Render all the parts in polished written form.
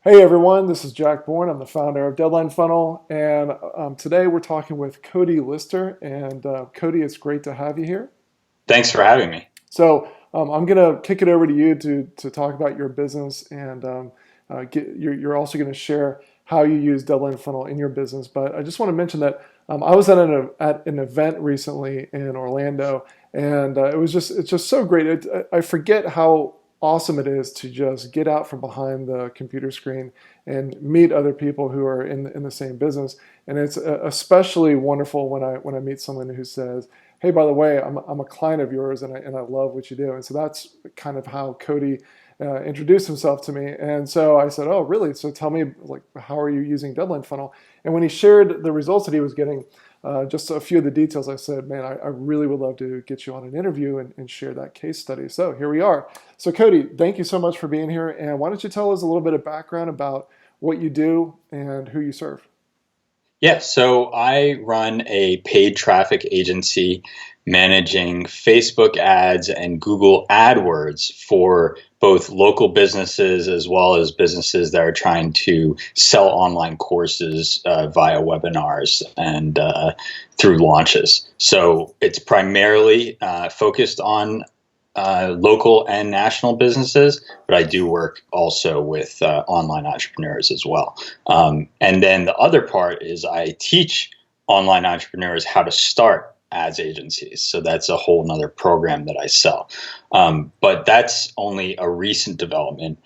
Hey everyone, this is Jack Bourne. I'm the founder of Deadline Funnel, and today we're talking with Cody Lister. And Cody, it's great to have you here. Thanks for having me. So I'm gonna kick it over to you to talk about your business, and you're also going to share how you use Deadline Funnel in your business. But I just want to mention that I was at an event recently in Orlando, and it's just so great. I forget how awesome it is to just get out from behind the computer screen and meet other people who are in the same business. And it's especially wonderful when I meet someone who says, hey, by the way, I'm a client of yours, and I love what you do. And so that's kind of how Cody introduced himself to me. And so I said, oh, really? So tell me, like, how are you using Deadline Funnel? And when he shared the results that he was getting, just a few of the details, I said, man, I really would love to get you on an interview and share that case study. So here we are. So Cody, thank you so much for being here. And why don't you tell us a little bit of background about what you do and who you serve? Yeah, so I run a paid traffic agency managing Facebook ads and Google AdWords for both local businesses as well as businesses that are trying to sell online courses via webinars and through launches. So it's primarily focused on local and national businesses, but I do work also with online entrepreneurs as well. And then the other part is I teach online entrepreneurs how to start ads agencies. So that's a whole nother program that I sell. But that's only a recent development.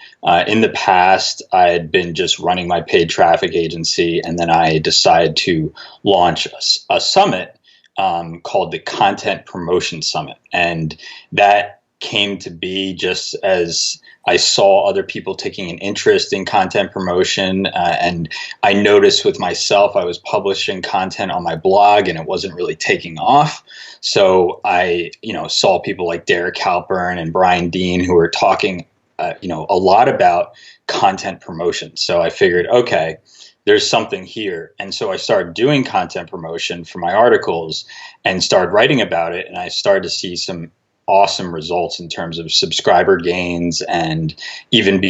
In the past, I had been just running my paid traffic agency, and then I decided to launch a summit called the Content Promotion Summit. And that came to be just as I saw other people taking an interest in content promotion. And I noticed with myself, I was publishing content on my blog and it wasn't really taking off. So I, saw people like Derek Halpern and Brian Dean who were talking, a lot about content promotion. So I figured, okay, there's something here. And so I started doing content promotion for my articles and started writing about it. And I started to see some awesome results in terms of subscriber gains, and even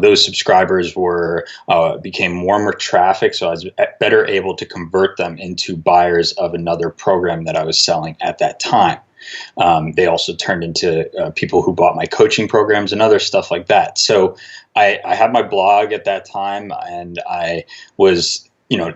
those subscribers were became more traffic, so I was better able to convert them into buyers of another program that I was selling at that time. They also turned into people who bought my coaching programs and other stuff like that. So I had my blog at that time, and I was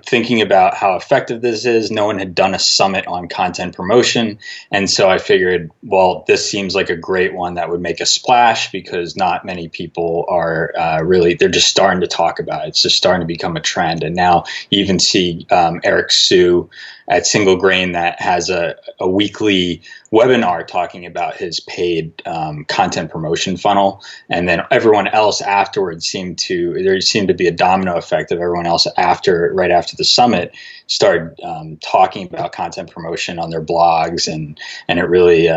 thinking about how effective this is. No one had done a summit on content promotion. And so I figured, well, this seems like a great one that would make a splash because not many people are they're just starting to talk about it. It's just starting to become a trend. And now you even see Eric Sue at Single Grain that has a weekly webinar talking about his paid content promotion funnel. And then everyone else afterwards there seemed to be a domino effect of everyone else right after the summit started talking about content promotion on their blogs. And it really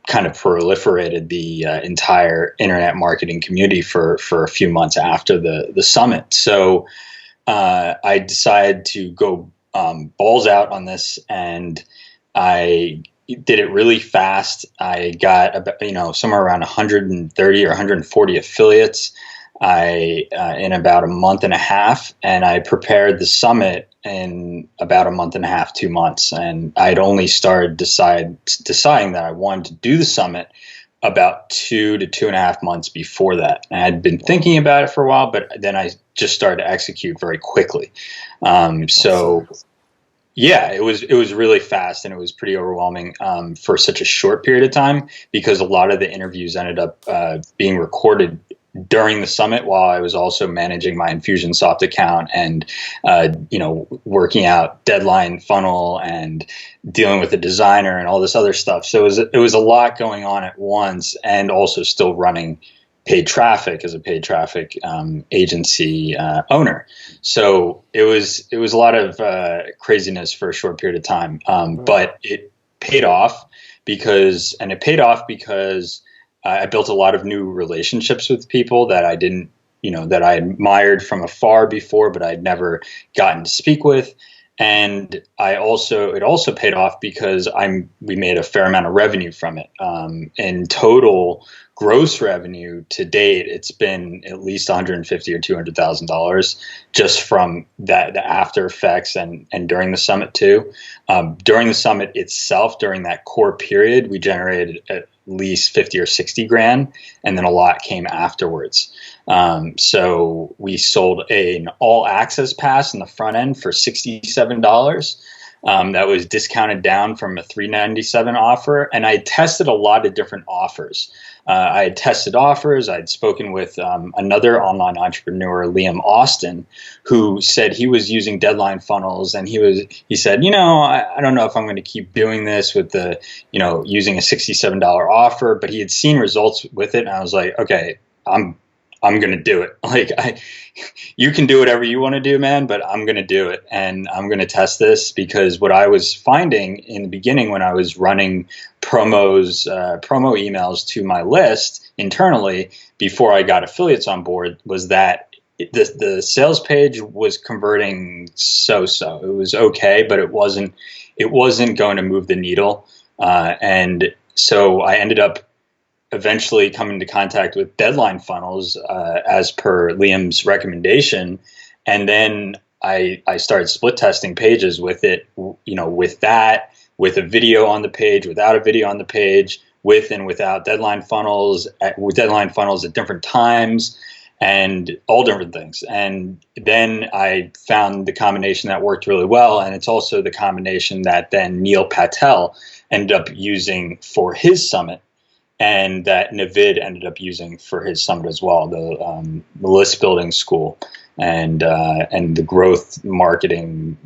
kind of proliferated the entire internet marketing community for a few months after the summit. So I decided to go balls out on this, and I did it really fast. I got about, somewhere around 130 or 140 affiliates in about a month and a half, and I prepared the summit in about a month and a half, 2 months. And I'd only started deciding that I wanted to do the summit about 2 to 2.5 months before that. And I'd been thinking about it for a while, but then I just started to execute very quickly. So yeah, it was really fast, and it was pretty overwhelming for such a short period of time, because a lot of the interviews ended up being recorded during the summit while I was also managing my Infusionsoft account and working out Deadline Funnel and dealing with the designer and all this other stuff. So it was a lot going on at once, and also still running paid traffic as a paid traffic agency owner. So it was a lot of craziness for a short period of time, but it paid off because I built a lot of new relationships with people that I didn't, that I admired from afar before, but I'd never gotten to speak with. And it also paid off because we made a fair amount of revenue from it. In total gross revenue to date, it's been at least 150 or $200,000 just from the after effects and during the summit too. During the summit itself, during that core period, we generated at least 50 or 60 grand, and then a lot came afterwards. So we sold an all access pass in the front end for $67. That was discounted down from a $397 offer. And I tested a lot of different offers. I had tested offers. I'd spoken with another online entrepreneur, Liam Austin, who said he was using deadline funnels. And he said, I don't know if I'm going to keep doing this with using a $67 offer, but he had seen results with it. And I was like, okay, I'm going to do it. You can do whatever you want to do, man, but I'm going to do it. And I'm going to test this because what I was finding in the beginning when I was running promo emails to my list internally before I got affiliates on board was that the sales page was converting so-so. It was okay, but it wasn't going to move the needle. And so I ended up eventually coming into contact with deadline funnels as per Liam's recommendation. And then I started split testing pages with it, with a video on the page, without a video on the page, with and without deadline funnels, with deadline funnels at different times, and all different things. And then I found the combination that worked really well. And it's also the combination that then Neil Patel ended up using for his summit, and that Navid ended up using for his summit as well, the list building school and the growth marketing,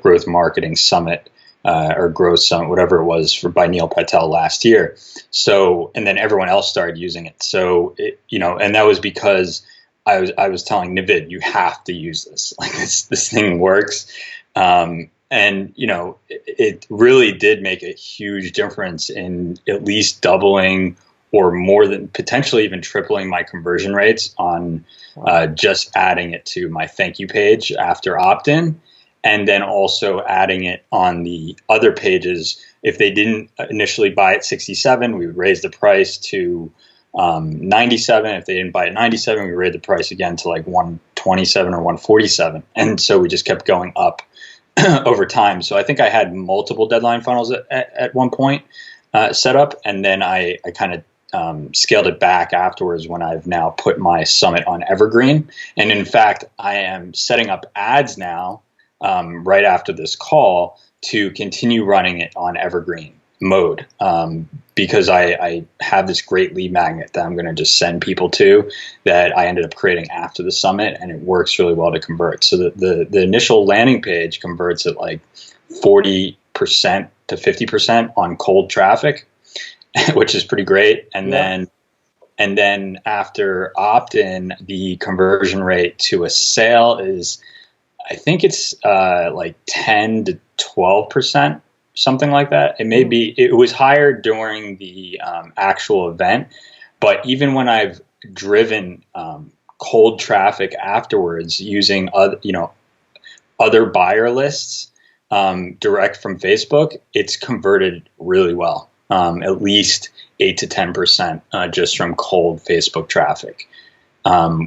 growth marketing summit or growth summit, whatever it was by Neil Patel last year. So, and then everyone else started using it. So, and that was because I was telling Navid, you have to use this. Like this thing works. And, it really did make a huge difference in at least doubling or more than potentially even tripling my conversion rates on just adding it to my thank you page after opt-in. And then also adding it on the other pages. If they didn't initially buy at 67, we would raise the price to 97. If they didn't buy at 97, we raised the price again to like 127 or 147. And so we just kept going up over time. So I think I had multiple deadline funnels at one point set up, and then I kind of scaled it back afterwards when I've now put my summit on Evergreen. And in fact, I am setting up ads now right after this call to continue running it on Evergreen mode because I have this great lead magnet that I'm going to just send people to that I ended up creating after the summit, and it works really well to convert. So the initial landing page converts at like 40% to 50% on cold traffic, which is pretty great. And then after opt-in, the conversion rate to a sale is, I think it's like 10 to 12%. Something like that. It was higher during the actual event, but even when I've driven cold traffic afterwards using other buyer lists direct from Facebook, it's converted really well, at least 8 to 10% just from cold Facebook traffic.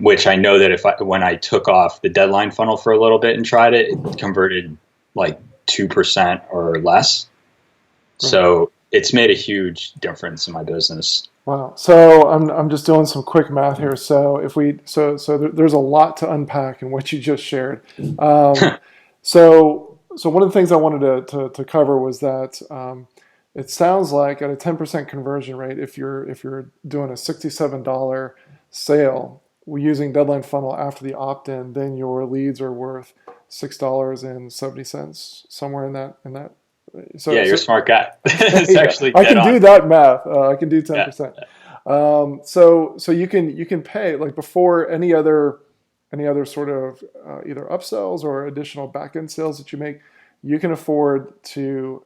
Which I know that when I took off the deadline funnel for a little bit and tried it, it converted like 2% or less. Right. So it's made a huge difference in my business. Wow. So I'm just doing some quick math here. So there's a lot to unpack in what you just shared. So one of the things I wanted to cover was that it sounds like at a 10% conversion rate, if you're doing a $67 sale using deadline funnel after the opt-in, then your leads are worth $6.70, somewhere in that. So you're a smart guy. It's actually I can do that math. I can do 10%. Yeah. So you can pay like before any other sort of either upsells or additional back-end sales that you make, you can afford to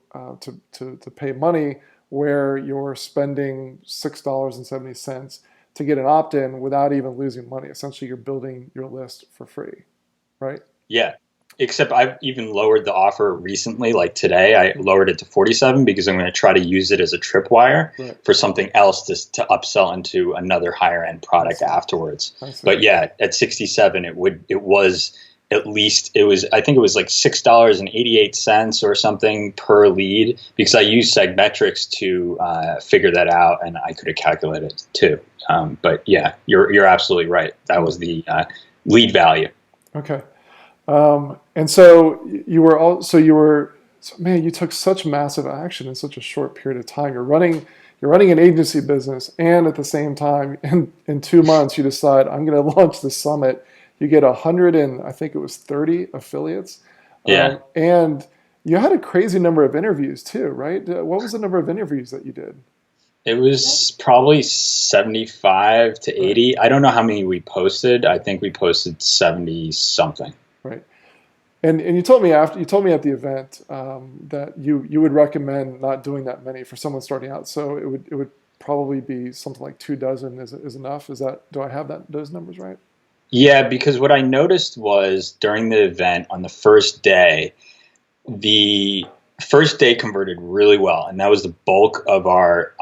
pay money where you're spending $6.70 to get an opt-in without even losing money. Essentially, you're building your list for free, right? Yeah. except I've even lowered the offer recently. Like today, I lowered it to 47 because I'm going to try to use it as a tripwire Right. for something else to upsell into another higher end I product see. afterwards. I see. But yeah, at 67, it was at least it was I think it was like $6.88 or something per lead because I used Segmetrics to figure that out, and I could have calculated it too. But yeah, you're absolutely right. That was the lead value. Okay. And so you were all, so you were, so man, you took such massive action in such a short period of time. You're running an agency business, and at the same time, in 2 months, you decide I'm going to launch the summit. You get 100 and I think it was 30 affiliates, Yeah. and you had a crazy number of interviews too, right? What was the number of interviews that you did? It was probably 75 to Right, 80. I don't know how many we posted. I think we posted 70 something. right. And you told me at the event that you would recommend not doing that many for someone starting out. So it would probably be something like 2 dozen is enough. Is that, do I have those numbers right? Yeah, because what I noticed was during the event on the first day converted really well, and that was the bulk of our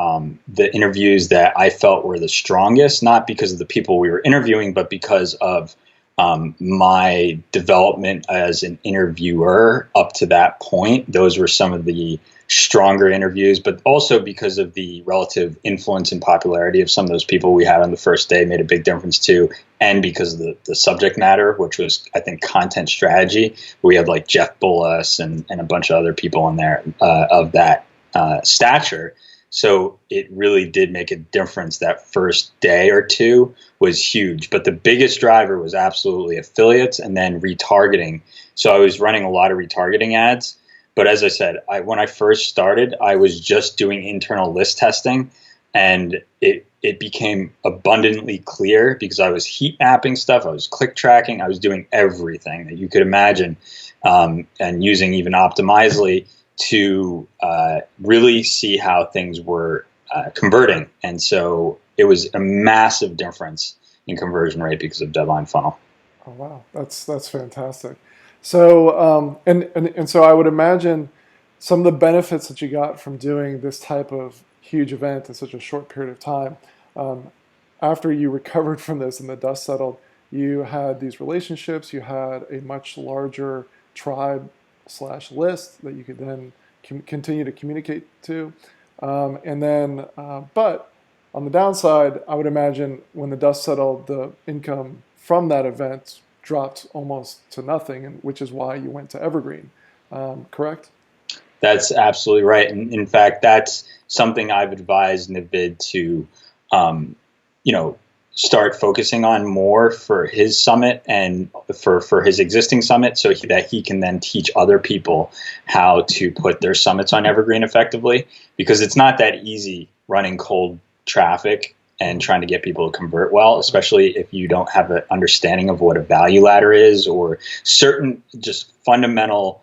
the interviews that I felt were the strongest, not because of the people we were interviewing, but because of my development as an interviewer up to that point. Those were some of the stronger interviews, but also because of the relative influence and popularity of some of those people we had on the first day made a big difference too. And because of the subject matter, which was, I think, content strategy. We had like Jeff Bullis and a bunch of other people in there of that stature. So it really did make a difference. That first day or two was huge. But the biggest driver was absolutely affiliates and then retargeting. So I was running a lot of retargeting ads. But as I said, when I first started, I was just doing internal list testing, and it became abundantly clear because I was heat mapping stuff, I was click tracking, I was doing everything that you could imagine, and using even Optimizely to really see how things were converting. And so it was a massive difference in conversion rate because of Deadline Funnel. Oh wow, that's fantastic. So and so I would imagine some of the benefits that you got from doing this type of huge event in such a short period of time. Um, After you recovered from this and the dust settled, you had these relationships. You had a much larger tribe slash list that you could then continue to communicate to, and then but on the downside, I would imagine when the dust settled, the income from that event dropped almost to nothing, and which is why you went to Evergreen. Correct? That's absolutely right. And in fact, that's something I've advised Navid to, um, you know, start focusing on more for his summit and for his existing summit, so that he can then teach other people how to put their summits on Evergreen effectively. Because it's not that easy running cold traffic and trying to get people to convert well, especially if you don't have an understanding of what a value ladder is or certain just fundamental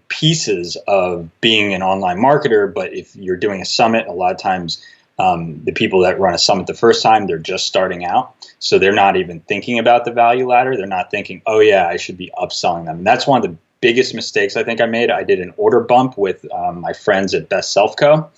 pieces of being an online marketer. But if you're doing a summit, a lot of times the people that run a summit the first time, they're just starting out. So they're not even thinking about the value ladder. They're not thinking, oh yeah, I should be upselling them. And that's one of the biggest mistakes I think I made. I did an order bump with my friends at Best Self Co.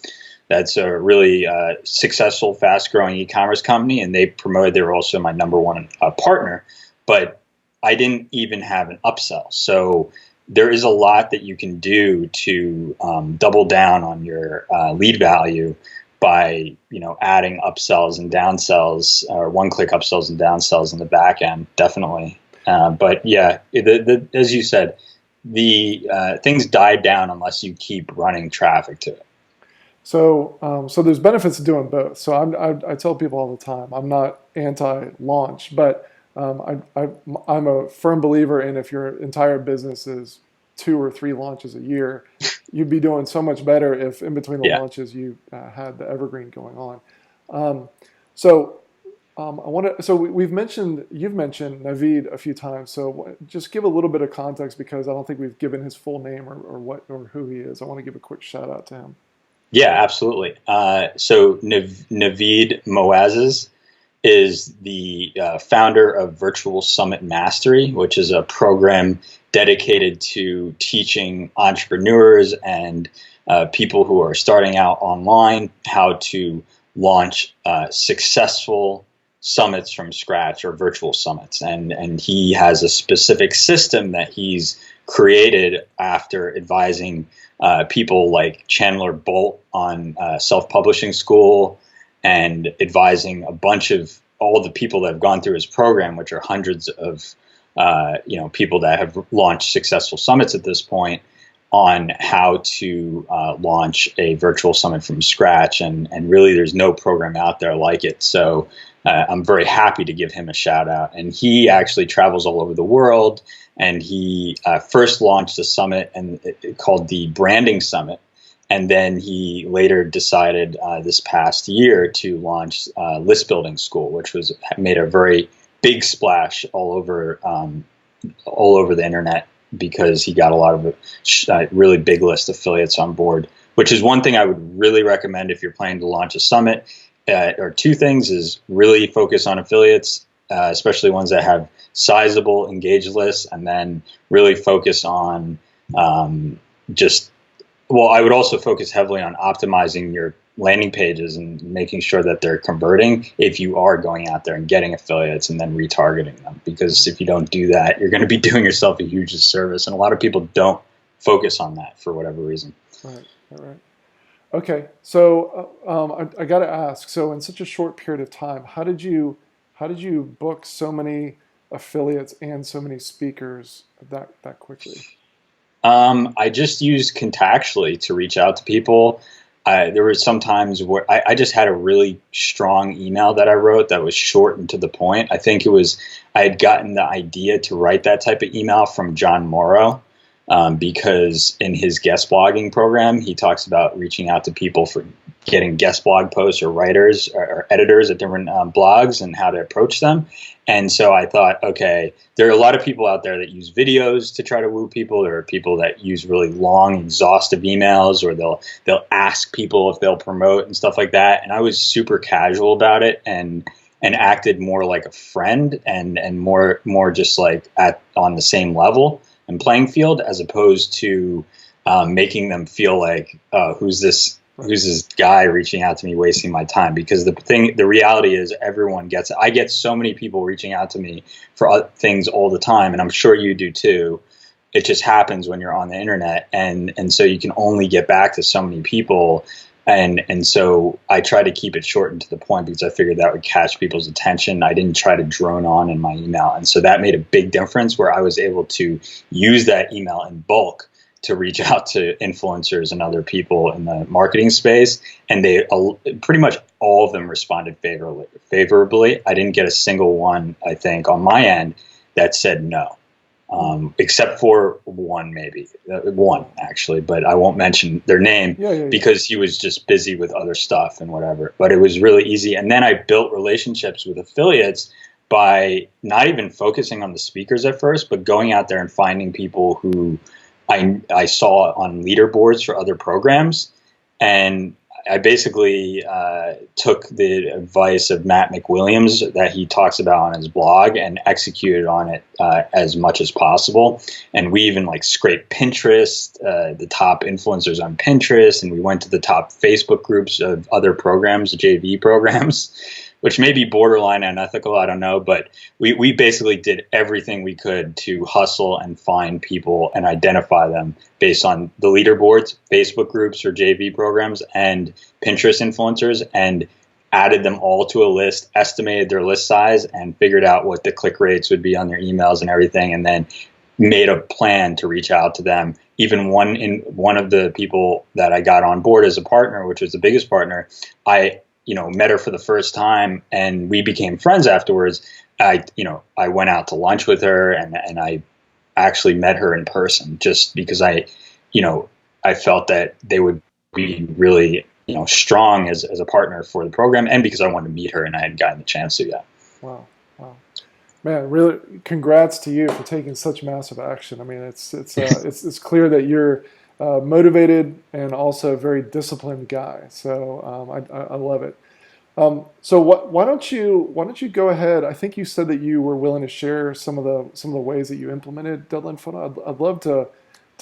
That's a really successful, fast-growing e-commerce company, and they promoted. They were also my number one partner, but I didn't even have an upsell. So there is a lot that you can do to double down on your lead value by adding upsells and downsells, or one-click upsells and downsells in the back end, definitely. But yeah, as you said, the things die down unless you keep running traffic to it. So there's benefits to doing both. So I tell people all the time, I'm not anti-launch, but I'm a firm believer in, if your entire business is 2 or 3 launches a year, you'd be doing so much better if in between the Yeah. launches you had the evergreen going on. Um, so I want to. So you've mentioned Naveed a few times. So just give a little bit of context, because I don't think we've given his full name or what or who he is. I want to give a quick shout out to him. Yeah, absolutely. So Naveed Moazzez is the founder of Virtual Summit Mastery, which is a program dedicated to teaching entrepreneurs and people who are starting out online how to launch successful summits from scratch, or virtual summits. And he has a specific system that he's created after advising people like Chandler Bolt on Self-Publishing School, and advising a bunch of all the people that have gone through his program, which are hundreds of people that have launched successful summits at this point, on how to launch a virtual summit from scratch. And really, there's no program out there like it. So I'm very happy to give him a shout out. And he actually travels all over the world. And he first launched a summit called the Branding Summit. And then he later decided this past year to launch List Building School, which made a very big splash all over the internet, because he got a lot of really big list affiliates on board, which is one thing I would really recommend if you're planning to launch a summit. Or two things is really focus on affiliates, especially ones that have sizable engaged lists, and then really focus on I would also focus heavily on optimizing your landing pages and making sure that they're converting if you are going out there and getting affiliates and then retargeting them. Because if you don't do that, you're going to be doing yourself a huge disservice. And a lot of people don't focus on that for whatever reason. Right. Okay. So I got to ask, so in such a short period of time, how did you book so many affiliates and so many speakers that quickly? I just used contactually to reach out to people. There were some times where I just had a really strong email that I wrote that was short and to the point. I think I had gotten the idea to write that type of email from John Morrow, because in his guest blogging program, he talks about reaching out to people for getting guest blog posts, or writers or editors at different blogs, and how to approach them. And so I thought, okay, there are a lot of people out there that use videos to try to woo people. There are people that use really long, exhaustive emails, or they'll ask people if they'll promote and stuff like that. And I was super casual about it, and acted more like a friend, and more just like on the same level and playing field, as opposed to making them feel like, who's this guy reaching out to me, wasting my time. Because the reality is, everyone gets it. I get so many people reaching out to me for things all the time, and I'm sure you do too. It just happens when you're on the internet, and so you can only get back to so many people. And so I try to keep it short and to the point, because I figured that would catch people's attention. I didn't try to drone on in my email. And so that made a big difference, where I was able to use that email in bulk to reach out to influencers and other people in the marketing space. And they pretty much all of them responded favorably. I didn't get a single one, I think, on my end that said no. Except for one, maybe one actually, but I won't mention their name because he was just busy with other stuff and whatever. But it was really easy. And then I built relationships with affiliates by not even focusing on the speakers at first, but going out there and finding people who I saw on leaderboards for other programs. And I basically took the advice of Matt McWilliams that he talks about on his blog, and executed on it as much as possible. And we even scraped Pinterest, the top influencers on Pinterest, and we went to the top Facebook groups of other programs, JV programs, which may be borderline unethical, I don't know. But we basically did everything we could to hustle and find people and identify them based on the leaderboards, Facebook groups or JV programs, and Pinterest influencers, and added them all to a list, estimated their list size, and figured out what the click rates would be on their emails and everything, and then made a plan to reach out to them. Even one of the people that I got on board as a partner, which was the biggest partner, I met her for the first time, and we became friends afterwards. I went out to lunch with her, and I actually met her in person, just because I felt that they would be really, strong as a partner for the program, and because I wanted to meet her and I hadn't gotten the chance to yet. Wow. Man, really, congrats to you for taking such massive action. I mean, it's clear that you're motivated and also a very disciplined guy. So I love it. So why don't you go ahead? I think you said that you were willing to share some of the ways that you implemented Deadline Funnel. I'd love to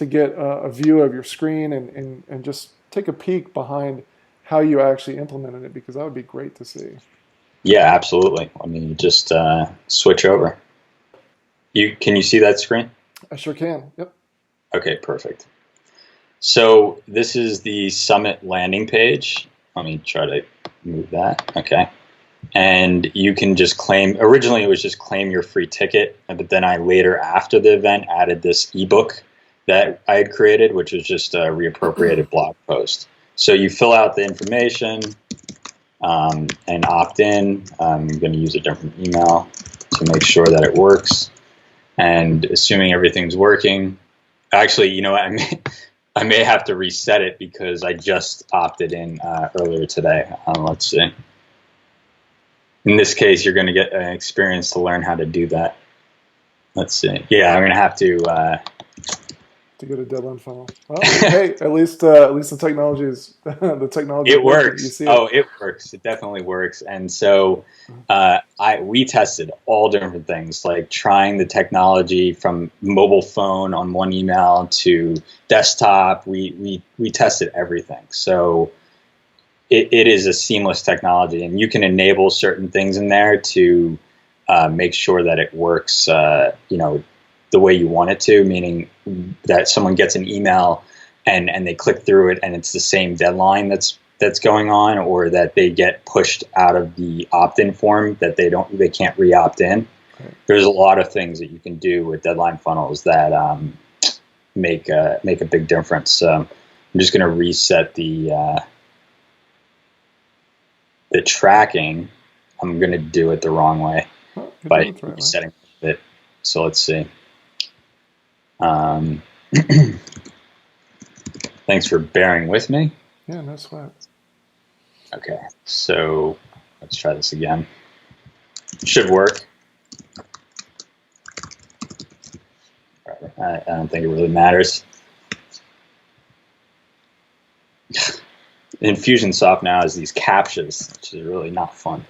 get a view of your screen and just take a peek behind how you actually implemented it because that would be great to see. Yeah, absolutely. I mean, just switch over. Can you see that screen? I sure can. Yep. Okay, perfect. So this is the summit landing page. Let me try to move that. Okay. And you can just claim, originally it was just claim your free ticket, but then I later after the event added this ebook that I had created, which was just a reappropriated blog post. So you fill out the information and opt in. I'm going to use a different email to make sure that it works. And assuming everything's working, actually, you know what, I may have to reset it because I just opted in earlier today. Let's see. In this case, you're going to get an experience to learn how to do that. Let's see. Yeah, I'm going to have To get a Deadline Funnel. Well, hey, at least the technology is the technology is it working. You works. see Oh, it. it works. It definitely works. And so we tested all different things, like trying the technology from mobile phone on one email to desktop. We tested everything. So it is a seamless technology, and you can enable certain things in there to make sure that it works, the way you want it to, meaning that someone gets an email and they click through it and it's the same deadline that's going on, or that they get pushed out of the opt-in form that they can't re-opt in. Right. There's a lot of things that you can do with deadline funnels that make a big difference. So I'm just going to reset the tracking. I'm going to do it the wrong way Oh, you're doing by it the right way. resetting it. So let's see. Thanks for bearing with me. Yeah, no sweat. Okay, so let's try this again. Should work. I don't think it really matters. Infusionsoft now has these captchas, which is really not fun.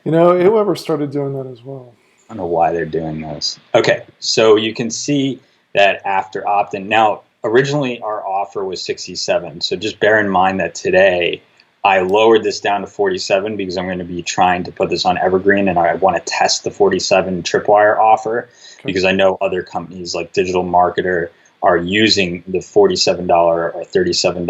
Whoever started doing that as well. I don't know why they're doing those. Okay, so you can see that after opt-in. Now, originally our offer was 67, so just bear in mind that today I lowered this down to 47 because I'm going to be trying to put this on Evergreen, and I want to test the 47 Tripwire offer because I know other companies like Digital Marketer are using the $47 or $37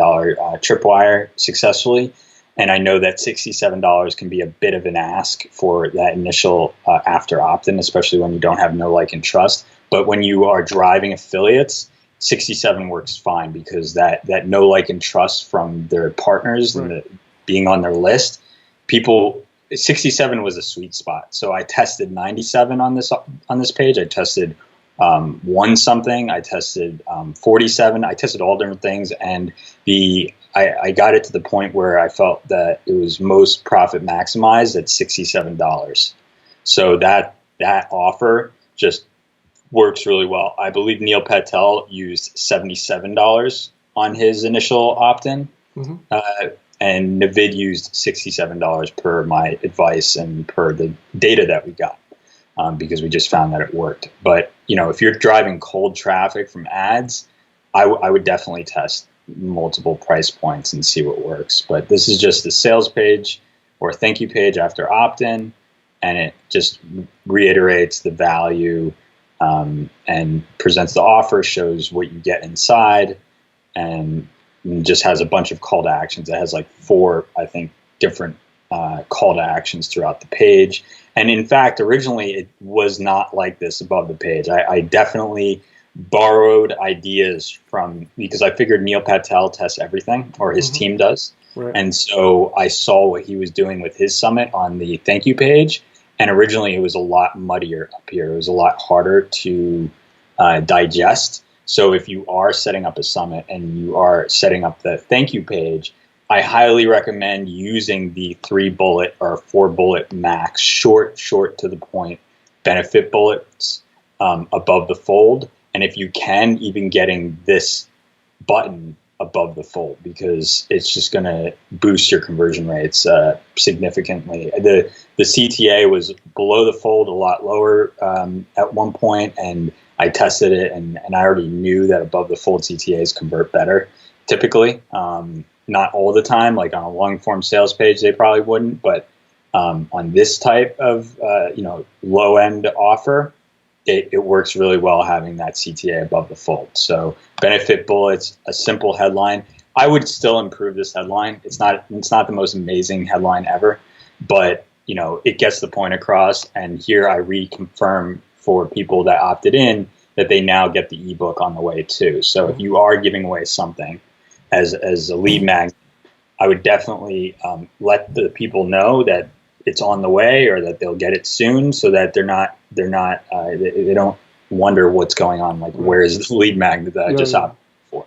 Tripwire successfully. And I know that $67 can be a bit of an ask for that initial after opt-in, especially when you don't have know, like, and trust. But when you are driving affiliates, 67 works fine because that know, like, and trust from their partners and being on their list, 67 was a sweet spot. So I tested 97 on this page. I tested one something. I tested 47. I tested all different things, and I got it to the point where I felt that it was most profit maximized at $67. So that offer just works really well. I believe Neil Patel used $77 on his initial opt-in, and Navid used $67 per my advice and per the data that we got, because we just found that it worked. But if you're driving cold traffic from ads, I would definitely test multiple price points and see what works. But this is just the sales page or thank you page after opt-in, and it just reiterates the value and presents the offer, shows what you get inside, and just has a bunch of call to actions. It has like 4, I think, different call to actions throughout the page. And in fact, originally it was not like this above the page. I definitely borrowed ideas because I figured Neil Patel tests everything, or his team does. Right. And so I saw what he was doing with his summit on the thank you page. And originally it was a lot muddier up here. It was a lot harder to digest. So if you are setting up a summit and you are setting up the thank you page, I highly recommend using the 3-bullet or 4-bullet max, short to the point benefit bullets above the fold. And if you can, even getting this button above the fold, because it's just going to boost your conversion rates significantly. The CTA was below the fold, a lot lower at one point, and I tested it, and I already knew that above the fold CTAs convert better typically. Not all the time, like on a long form sales page, they probably wouldn't, but on this type of low end offer, it works really well having that CTA above the fold. So benefit bullets, a simple headline. I would still improve this headline. It's not the most amazing headline ever, but it gets the point across. And here I reconfirm for people that opted in that they now get the ebook on the way too. So if you are giving away something as a lead magnet, I would definitely let the people know that it's on the way, or that they'll get it soon, so that they don't wonder what's going on. Like, where is this lead magnet that I just opted for?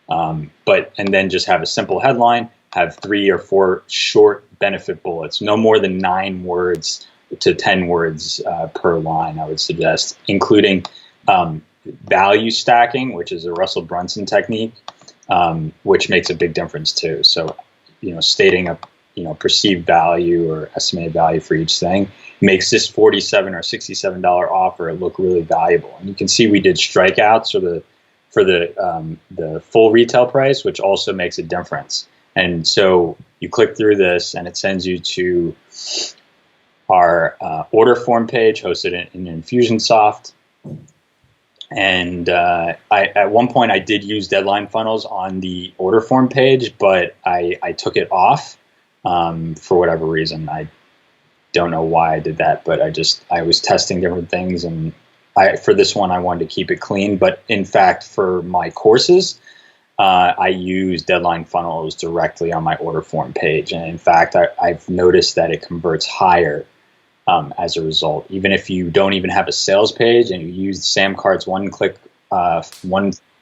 And then just have a simple headline, have 3 or 4 short benefit bullets, no more than 9 words to 10 words per line, I would suggest, including value stacking, which is a Russell Brunson technique, which makes a big difference too. So, stating a perceived value or estimated value for each thing makes this $47 or $67 offer look really valuable. And you can see we did strikeouts for the full retail price, which also makes a difference. And so you click through this, and it sends you to our order form page hosted in Infusionsoft. And at one point I did use deadline funnels on the order form page, but I took it off for whatever reason. I don't know why I did that, but I was testing different things, and for this one I wanted to keep it clean. But in fact, for my courses, I use deadline funnels directly on my order form page, and in fact I've noticed that it converts higher as a result. Even if you don't even have a sales page and you use Sam Cart's one-click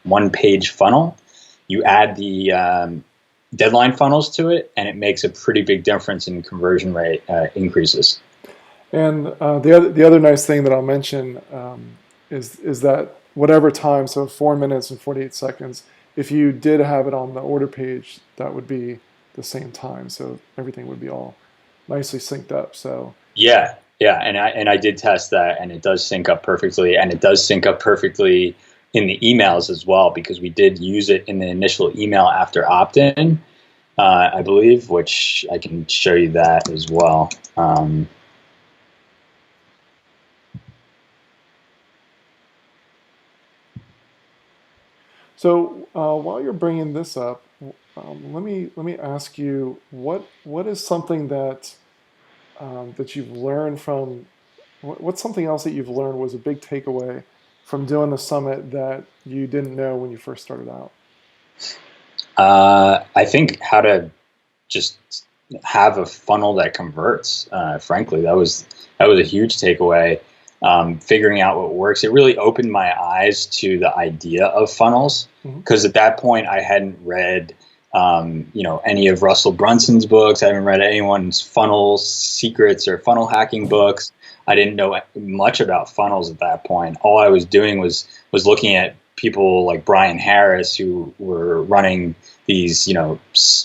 one-page funnel, you add the deadline funnels to it, and it makes a pretty big difference in conversion rate increases. And the other nice thing that I'll mention is that whatever time, so 4 minutes and 48 seconds, if you did have it on the order page, that would be the same time. So everything would be all nicely synced up. So yeah, and I did test that, and it does sync up perfectly, and it does sync up perfectly in the emails as well, because we did use it in the initial email after opt-in, I believe, which I can show you that as well. So while you're bringing this up, let me ask you, what is something that that you've learned from, what's something else that you've learned was a big takeaway from doing the summit that you didn't know when you first started out? I think how to just have a funnel that converts. Frankly, that was a huge takeaway. Figuring out what works. It really opened my eyes to the idea of funnels, because at that point I hadn't read any of Russell Brunson's books. I haven't read anyone's funnel secrets or funnel hacking books. I didn't know much about funnels at that point. All I was doing was looking at people like Brian Harris, who were running these,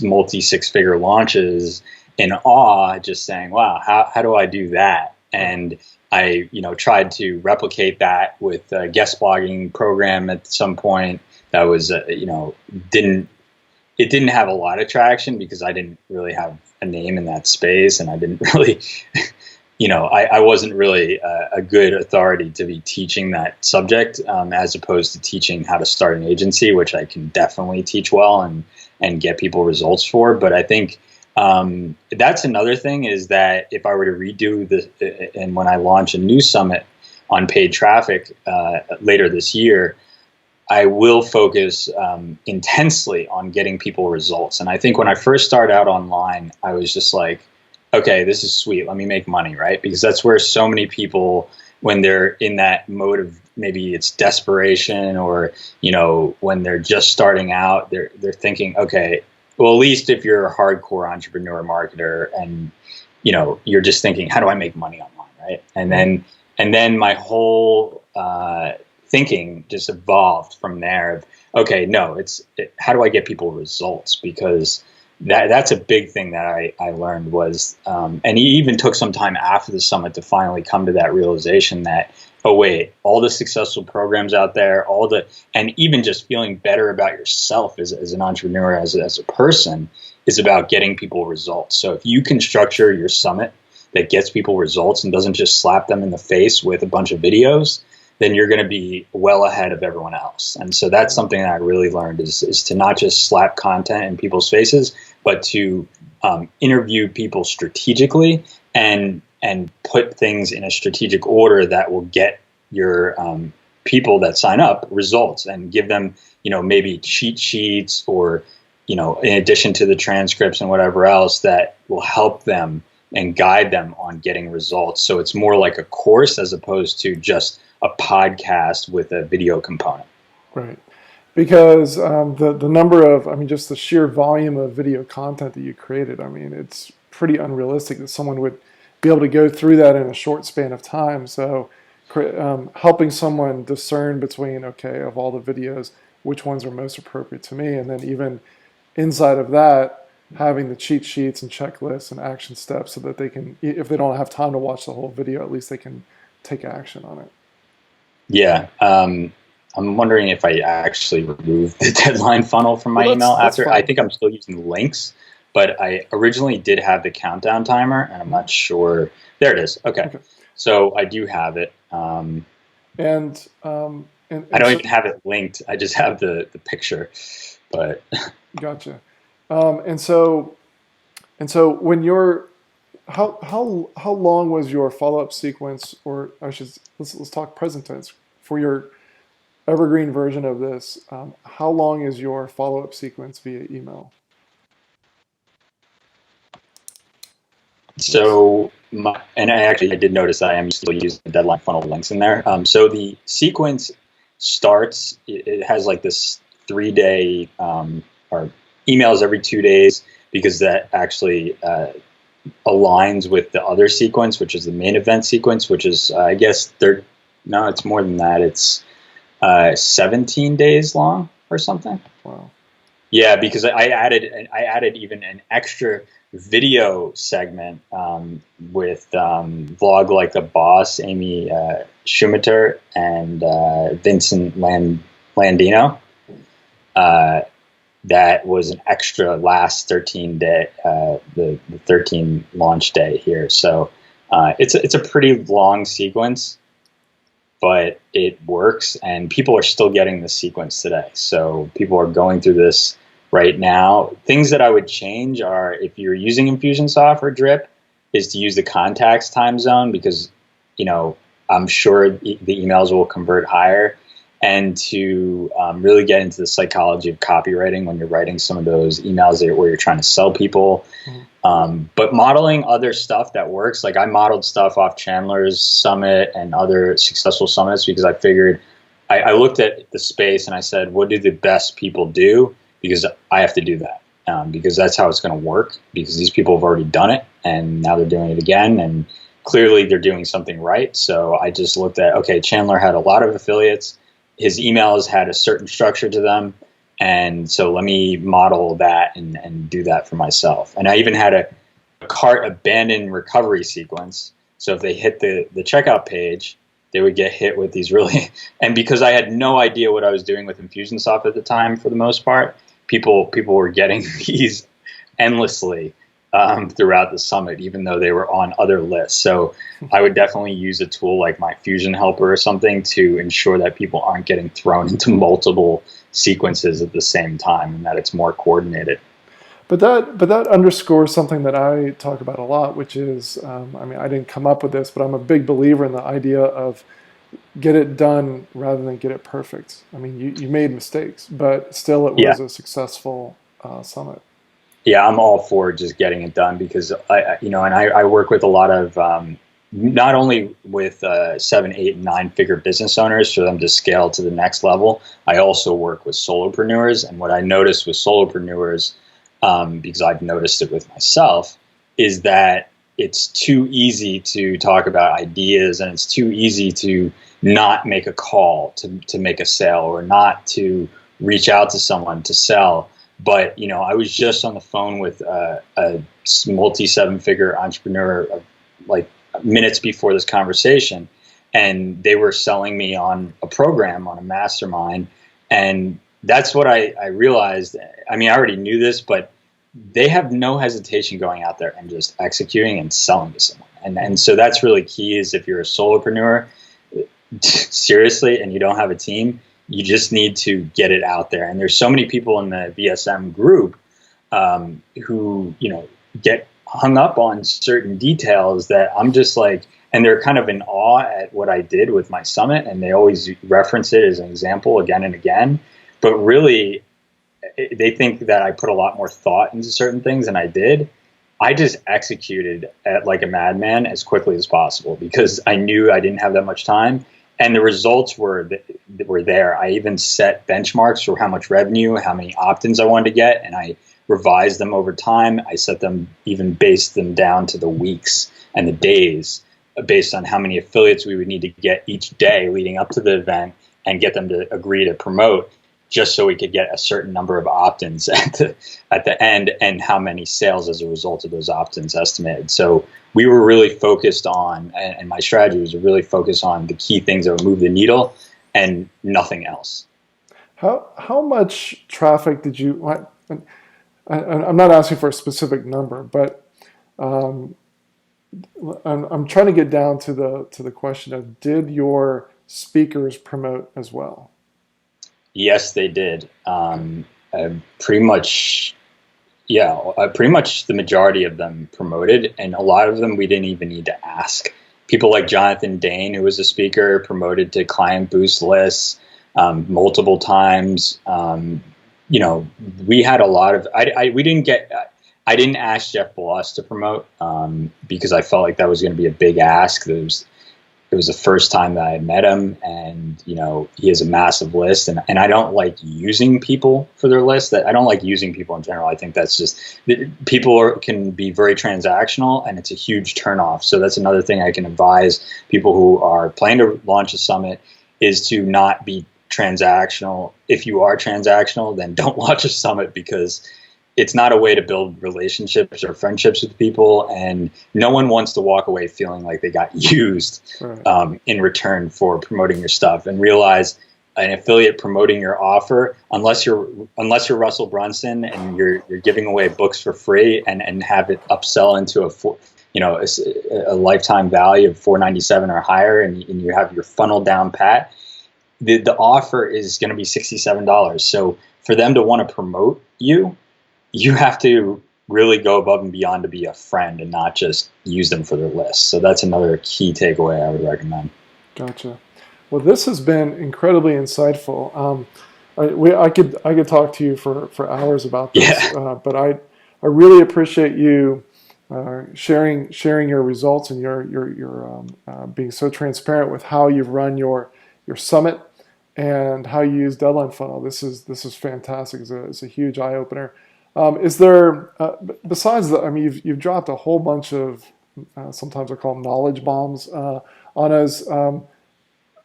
multi 6-figure launches, in awe, just saying, wow, how do I do that? And I, tried to replicate that with a guest blogging program at some point that was, it didn't have a lot of traction because I didn't really have a name in that space, and I didn't really, I wasn't really a good authority to be teaching that subject, as opposed to teaching how to start an agency, which I can definitely teach well and get people results for. But I think that's another thing, is that if I were to redo this, and when I launch a new summit on paid traffic later this year, I will focus intensely on getting people results. And I think when I first started out online, I was just like, okay, this is sweet. Let me make money, right? Because that's where so many people, when they're in that mode of maybe it's desperation, or, when they're just starting out, they're thinking, okay, well, at least if you're a hardcore entrepreneur marketer and, you're just thinking, how do I make money online, right? And then my whole thinking just evolved from there. Okay, no, how do I get people results? Because that's a big thing that I learned was, and he even took some time after the summit to finally come to that realization that, oh wait, all the successful programs out there, and even just feeling better about yourself as an entrepreneur, as a person, is about getting people results. So if you can structure your summit that gets people results and doesn't just slap them in the face with a bunch of videos, then you're going to be well ahead of everyone else. And so that's something that I really learned is to not just slap content in people's faces, but to interview people strategically and put things in a strategic order that will get your people that sign up results, and give them, maybe cheat sheets, or, in addition to the transcripts and whatever else, that will help them and guide them on getting results. So it's more like a course as opposed to just a podcast with a video component. Right. Because the number of, just the sheer volume of video content that you created, it's pretty unrealistic that someone would be able to go through that in a short span of time. So helping someone discern between, okay, of all the videos, which ones are most appropriate to me, and then even inside of that, having the cheat sheets and checklists and action steps so that they can, if they don't have time to watch the whole video, at least they can take action on it. Yeah. I'm wondering if I actually removed the deadline funnel from my email after. I think I'm still using links, but I originally did have the countdown timer, and I'm not sure. There it is. Okay. So I do have it. And I don't even have it linked. I just have the picture, but. Gotcha. And so when how long was your follow-up sequence, or let's talk present tense for your Evergreen version of this? How long is your follow-up sequence via email? So, I did notice I am still using the deadline funnel links in there. So the sequence starts, it has like this 3-day, or emails every 2 days, because that actually aligns with the other sequence, which is the main event sequence, which is, I guess, it's more than that. It's 17 days long or something. Wow. Yeah, because I added even an extra video segment with Vlog Like a Boss, Amy Schumacher, and Vincent Landino. That was an extra last 13 day, the 13 launch day here. So it's a pretty long sequence, but it works, and people are still getting the sequence today. So people are going through this right now. Things that I would change are, if you're using Infusionsoft or Drip, is to use the contacts time zone, because, I'm sure the emails will convert higher, and to really get into the psychology of copywriting when you're writing some of those emails where you're trying to sell people. Mm-hmm. But modeling other stuff that works, like I modeled stuff off Chandler's summit and other successful summits, because I figured, I looked at the space and I said, what do the best people do? Because I have to do that, because that's how it's going to work, because these people have already done it and now they're doing it again, and clearly they're doing something right. So I just looked at, okay, Chandler had a lot of affiliates. His emails had a certain structure to them. And so let me model that and do that for myself. And I even had a cart abandon recovery sequence. So if they hit the checkout page, they would get hit with these really, and because I had no idea what I was doing with Infusionsoft at the time, for the most part, people were getting these endlessly throughout the summit, even though they were on other lists. So I would definitely use a tool like my Fusion Helper or something to ensure that people aren't getting thrown into multiple sequences at the same time, and that it's more coordinated. But that underscores something that I talk about a lot, which is, I didn't come up with this, but I'm a big believer in the idea of get it done rather than get it perfect. You made mistakes, but still it was a successful summit. Yeah, I'm all for just getting it done, because I work with a lot of, not only with 7, 8, and 9-figure business owners for them to scale to the next level. I also work with solopreneurs, and what I noticed with solopreneurs, because I've noticed it with myself, is that it's too easy to talk about ideas, and it's too easy to not make a call to make a sale, or not to reach out to someone to sell. But, I was just on the phone with a multi 7-figure entrepreneur like minutes before this conversation, and they were selling me on a program, on a mastermind. And that's what I realized. I mean, I already knew this, but they have no hesitation going out there and just executing and selling to someone. And so that's really key, is if you're a solopreneur, seriously, and you don't have a team, you just need to get it out there. And there's so many people in the VSM group who, get hung up on certain details that I'm just like, and they're kind of in awe at what I did with my summit, and they always reference it as an example again and again. But really, they think that I put a lot more thought into certain things than I did. I just executed like a madman as quickly as possible, because I knew I didn't have that much time, and the results were there. I even set benchmarks for how much revenue, how many opt-ins I wanted to get, and I revised them over time. I set them, even based them down to the weeks and the days, based on how many affiliates we would need to get each day leading up to the event, and get them to agree to promote, just so we could get a certain number of opt-ins at the end, and how many sales as a result of those opt-ins estimated. So we were really focused on, and my strategy was to really focus on the key things that would move the needle and nothing else. How much traffic did you? I'm not asking for a specific number, but I'm trying to get down to the question of, did your speakers promote as well? Yes, they did. Pretty much the majority of them promoted, and a lot of them we didn't even need to ask. People like Jonathan Dane, who was a speaker, promoted to client boost lists multiple times. We had a lot of. I didn't ask Jeff Bloss to promote because I felt like that was going to be a big ask. It was the first time that I had met him, and he has a massive list, and I don't like using people for their list. I don't like using people in general. I think that's just, people can be very transactional, and it's a huge turnoff. So that's another thing I can advise people who are planning to launch a summit, is to not be transactional. If you are transactional, then don't launch a summit, because it's not a way to build relationships or friendships with people, and no one wants to walk away feeling like they got used in return for promoting your stuff. And realize, an affiliate promoting your offer, unless you're Russell Brunson and you're giving away books for free and have it upsell into a lifetime value of $497 or higher, and you have your funnel down pat, the offer is going to be $67. So for them to want to promote you have to really go above and beyond to be a friend, and not just use them for their list. So that's another key takeaway I would recommend. Gotcha. Well, this has been incredibly insightful. I could talk to you for hours about this, but I really appreciate you sharing your results, and your being so transparent with how you've run your summit and how you use Deadline Funnel. This is fantastic. It's a huge eye opener. Is there, besides that, I mean, you've dropped a whole bunch of, sometimes they're called knowledge bombs on us.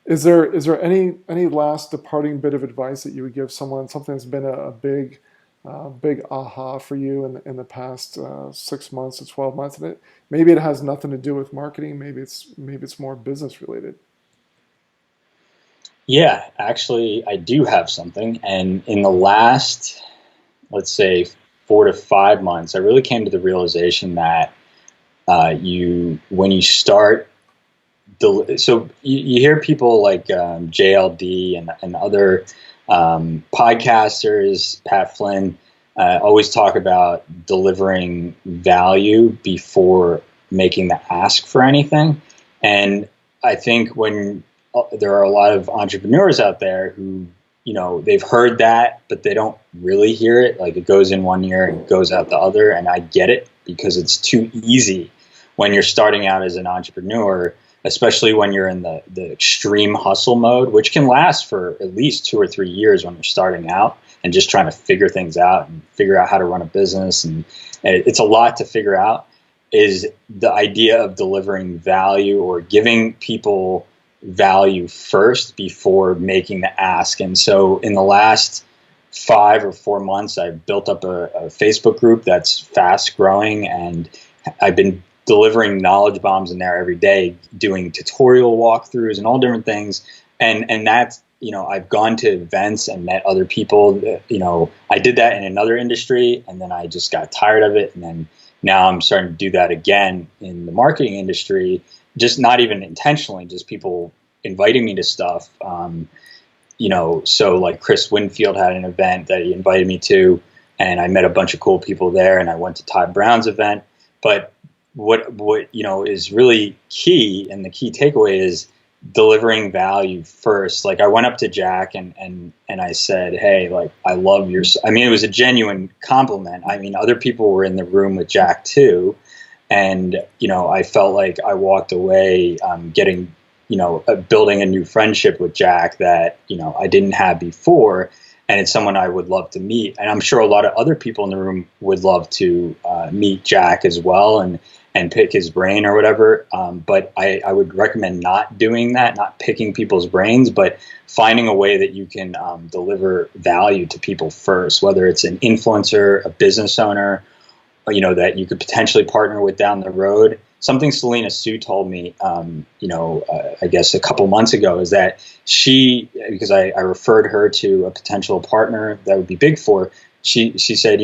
Is there any last departing bit of advice that you would give someone, something that's been a big aha for you in the past 6 months to 12 months? And maybe it has nothing to do with marketing. Maybe it's more business related. Yeah, actually, I do have something. And in the last, let's say, 4 to 5 months, I really came to the realization that when you start, so you hear people like JLD and other podcasters, Pat Flynn, always talk about delivering value before making the ask for anything. And I think when there are a lot of entrepreneurs out there who, they've heard that, but they don't really hear it. Like, it goes in one ear and goes out the other. And I get it, because it's too easy when you're starting out as an entrepreneur, especially when you're in the extreme hustle mode, which can last for at least 2 or 3 years when you're starting out and just trying to figure things out and figure out how to run a business. And it's a lot to figure out. is the idea of delivering value or giving people value first before making the ask. And so in the last 5 or 4 months, I've built up a Facebook group that's fast growing, and I've been delivering knowledge bombs in there every day, doing tutorial walkthroughs and all different things. And that's, I've gone to events and met other people. I did that in another industry, and then I just got tired of it. And then now I'm starting to do that again in the marketing industry, just not even intentionally, just people inviting me to stuff. So like Chris Winfield had an event that he invited me to, and I met a bunch of cool people there, and I went to Todd Brown's event. But what is really key, and the key takeaway is delivering value first. Like I went up to Jack and I said, hey, like, I love your, it was a genuine compliment. Other people were in the room with Jack too. And, I felt like I walked away getting, building a new friendship with Jack that, I didn't have before. And it's someone I would love to meet. And I'm sure a lot of other people in the room would love to meet Jack as well and pick his brain or whatever. But I would recommend not doing that, not picking people's brains, but finding a way that you can deliver value to people first, whether it's an influencer, a business owner, or, that you could potentially partner with down the road. Something Selena Sue told me, I guess a couple months ago, is that because I referred her to a potential partner that would be big for, she said,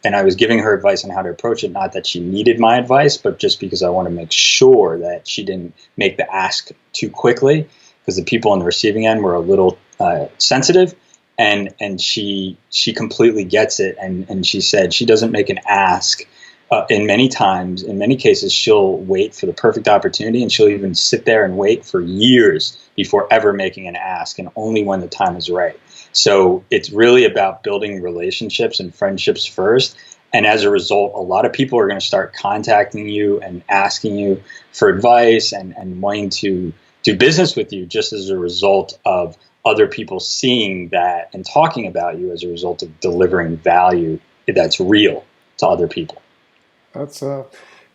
and I was giving her advice on how to approach it, not that she needed my advice, but just because I want to make sure that she didn't make the ask too quickly, because the people on the receiving end were a little sensitive, and she completely gets it. And she said she doesn't make an ask. In many cases, she'll wait for the perfect opportunity, and she'll even sit there and wait for years before ever making an ask, and only when the time is right. So it's really about building relationships and friendships first. And as a result, a lot of people are going to start contacting you and asking you for advice and wanting to do business with you, just as a result of other people seeing that and talking about you as a result of delivering value that's real to other people. That's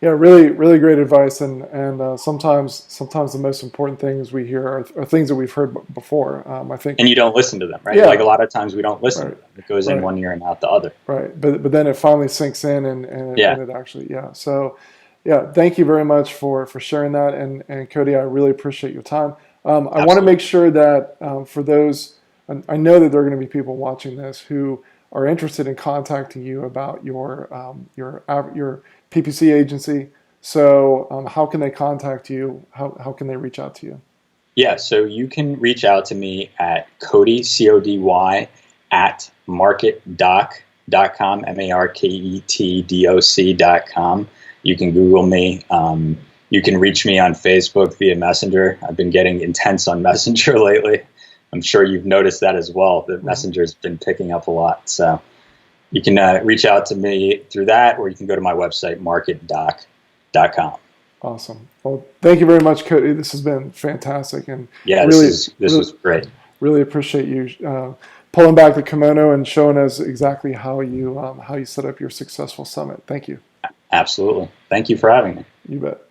really, really great advice. And sometimes the most important things we hear are things that we've heard before. I think, and you don't listen to them, right? Yeah. Like a lot of times we don't listen to them. It goes in one ear and out the other. Right. But then it finally sinks in, and it actually, So, thank you very much for sharing that. And Cody, I really appreciate your time. I want to make sure that for those, I know that there are going to be people watching this who are interested in contacting you about your PPC agency. So how can they contact you? How can they reach out to you? Yeah, so you can reach out to me at Cody, CODY, at marketdoc.com, MARKETDOC.com. You can Google me. You can reach me on Facebook via Messenger. I've been getting intense on Messenger lately. I'm sure you've noticed that as well. The Messenger's been picking up a lot. So you can reach out to me through that, or you can go to my website, marketdoc.com. Awesome. Well, thank you very much, Cody. This has been fantastic, and this was great. Really appreciate you pulling back the kimono and showing us exactly how you set up your successful summit. Thank you. Absolutely. Thank you for having me. You bet.